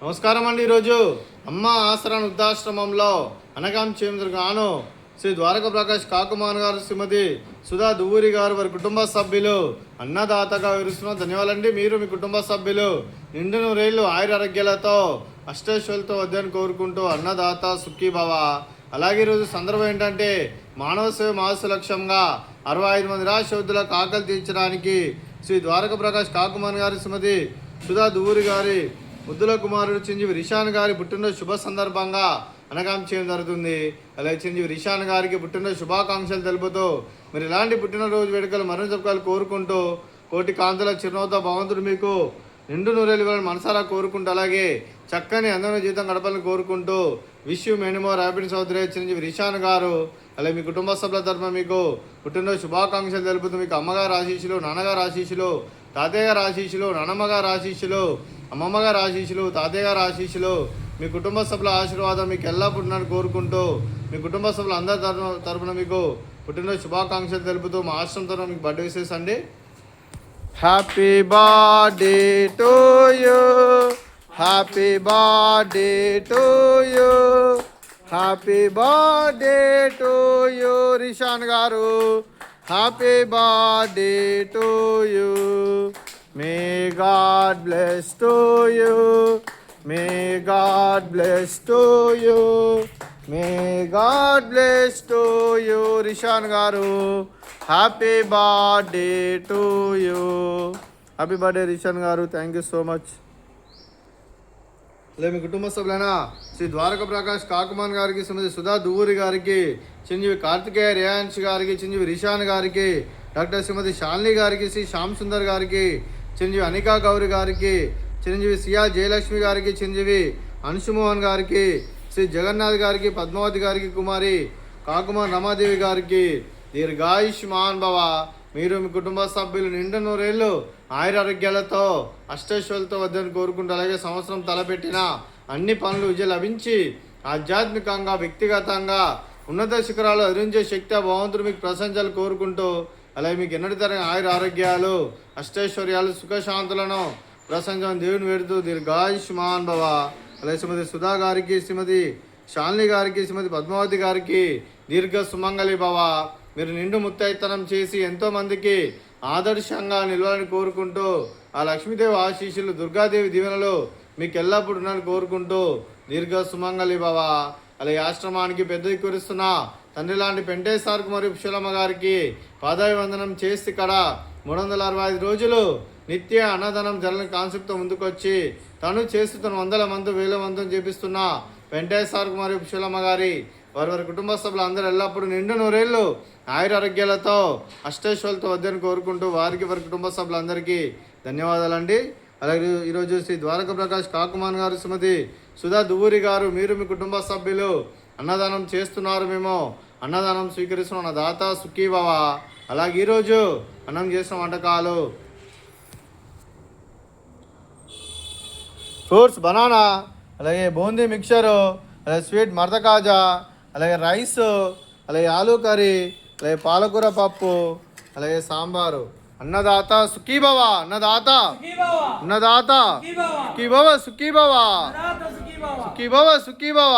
నమస్కారం అండి. ఈరోజు అమ్మ ఆసరా వృద్ధాశ్రమంలో అనగాం చేంద్రగాను శ్రీ ద్వారక ప్రకాష్ కాకుమాన్ గారు, శ్రీమతి సుధా దువ్వూరి గారు, వారి కుటుంబ సభ్యులు అన్నదాతగా వివరిస్తున్న ధన్యవాదాలండి. మీరు మీ కుటుంబ సభ్యులు నిండు నూరేళ్లు ఆయురారోగ్యాలతో అష్టైశ్వర్యాలతో వద్దని కోరుకుంటూ అన్నదాత సుఖీభవ. అలాగే ఈరోజు సందర్భం ఏంటంటే మానవ సేవ మాస లక్ష్యంగా 65 మంది నిరాశ ఆకలి తీర్చడానికి శ్రీ ద్వారక ప్రకాష్ కాకుమాన్ గారి, శ్రీమతి సుధా దువ్వూరి గారి ముద్దుల కుమారుడు చిరంజీవి రిషాన్ గారి పుట్టినరోజు శుభ సందర్భంగా అనగాం చేయడం జరుగుతుంది. అలాగే చిరంజీవి రిషాన్ గారికి పుట్టినరోజు శుభాకాంక్షలు తెలుపుతూ మీరు ఇలాంటి పుట్టినరోజు వేడుకలు మరణం జరుపుకోవాలి కోరుకుంటూ కోటి కాంతుల చిరునవ్వుతో భగవంతుడు మీకు నిండు నూరేళ్ళు ఇవ్వాలని మనసారా కోరుకుంటూ అలాగే చక్కని అందమైన జీవితం గడపాలని కోరుకుంటూ wish you many more happiness అవుతారే చిరంజీవి రిషాన్ గారు. అలాగే మీ కుటుంబ సభ్యుల తరఫున మీకు పుట్టినరోజు శుభాకాంక్షలు తెలుపుతూ మీకు అమ్మగారు ఆశీస్సులు, నాన్నగారు ఆశీస్సులు, తాతయ్య గారు ఆశీస్సులు, నాన్నమ్మగారు ఆశీస్సులు, అమ్మమ్మగారు ఆశీస్సులు, తాతయ్య గారు ఆశీస్సులు, మీ కుటుంబ సభ్యుల ఆశీర్వాదం మీకు ఎల్లప్పుడూ ఉన్నారని కోరుకుంటూ మీ కుటుంబ సభ్యులు అందరి తరఫున మీకు పుట్టినరోజు శుభాకాంక్షలు తెలుపుతూ మా ఆశ్రమం తరఫున మీకు బర్త్డే విషెస్ అండి. Happy birthday to you, happy birthday to you, happy birthday to you Rishan గారు, happy birthday to you. May God bless to you. May God bless to you. May God bless to you, Rishan garu. Happy birthday to you. Happy birthday, Rishan garu. Thank you so much. అలాగే మీ కుటుంబ సభ్యులైన శ్రీ ద్వారక ప్రకాష్ కాకుమాన్ గారికి, శ్రీమతి సుధా దువ్వూరి గారికి, చిరంజీవి కార్తికేయ రియాన్స్ గారికి, చిరంజీవి రిషాన్ గారికి, doctor శ్రీమతి శాలిని గారికి, శ్రీ శ్యామ్ సుందర్ గారికి, చిరంజీవి అనికా గౌరి గారికి, చిరంజీవి సియా జయలక్ష్మి గారికి, చిరంజీవి అంశుమోహన్ గారికి, శ్రీ జగన్నాథ్ గారికి, పద్మావతి గారికి, కుమారి కాకుమాన్ రమాదేవి గారికి దీర్ఘాయుష్మాన్ భవ. మీరు మీ కుటుంబ సభ్యులు నిండు నూరేళ్ళు ఆయురారోగ్యాలతో అష్టైశ్వర్యాలతో వద్దని కోరుకుంటూ అలాగే సంవత్సరం తలపెట్టిన అన్ని పనులు విజయం లభించి ఆధ్యాత్మికంగా వ్యక్తిగతంగా ఉన్నత శిఖరాలు అధిరించే శక్తి భగవంతుడు మీకు ప్రశంసలు కోరుకుంటూ అలాగే మీకు ఎన్నటి తరగని ఆయురారోగ్యాలు అష్టైశ్వర్యాలు సుఖశాంతులను ప్రశంసను దేవుని వేడుతూ దీర్ఘాయుష్మాన్ భవ. అలాగే శ్రీమతి సుధా గారికి, శ్రీమతి శాలిని గారికి, శ్రీమతి పద్మావతి గారికి దీర్ఘ సుమంగళి భవ. మీరు నిండు ముత్తైతనం చేసి ఎంతోమందికి ఆదర్శంగా నిలవాలని కోరుకుంటూ ఆ లక్ష్మీదేవి ఆశీస్సులు, దుర్గాదేవి దీవెనలు మీకు ఎల్లప్పుడూ ఉన్నారని కోరుకుంటూ దీర్ఘ సుమంగళి భవ. అలాగే ఆశ్రమానికి పెద్ద కురిస్తున్న తండ్రి లాంటి పెంటేశ్వరకు మరియు పుష్పలమ్మ గారికి పాదాభివందనం చేసి ఇక్కడ 365 రోజులు నిత్య అన్నదానం జరగని కాన్సెప్ట్తో ముందుకొచ్చి తను చేస్తున్న 100 మంది 1000 మందిని చేపిస్తున్న వెంకటేశ్వరకు మరియు పుష్పలమ్మ గారి వారి కుటుంబ సభ్యులు అందరూ ఎల్లప్పుడూ నిండు నూరేళ్ళు ఆయురారోగ్యాలతో అష్టైశ్వర్యాలతో వద్దని కోరుకుంటూ వారికి వారి కుటుంబ సభ్యులందరికీ ధన్యవాదాలండి. అలాగే ఈరోజు శ్రీ ద్వారక ప్రకాష్ కాకుమాన్ గారు, శ్రీమతి సుధా దువ్వూరి గారు, మీరు మీ కుటుంబ సభ్యులు అన్నదానం చేస్తున్నారు, మేము అన్నదానం స్వీకరిస్తున్న దాత సుఖీభవ. అలాగే ఈరోజు అన్నం చేసిన వంటకాలు ఫ్రూట్స్ బనానా, అలాగే బూందీ మిక్చరు, అలాగే స్వీట్ మడత కాజా, అలాగే రైస్, అలాగే ఆలూ కర్రీ, అలాగే పాలకూర పప్పు, అలాగే సాంబారు. అన్నదాత సుఖీభవ, అన్నదాత అన్నదాత సుఖీభవ, సుఖీభవ సుఖీభవ సుఖీభవ.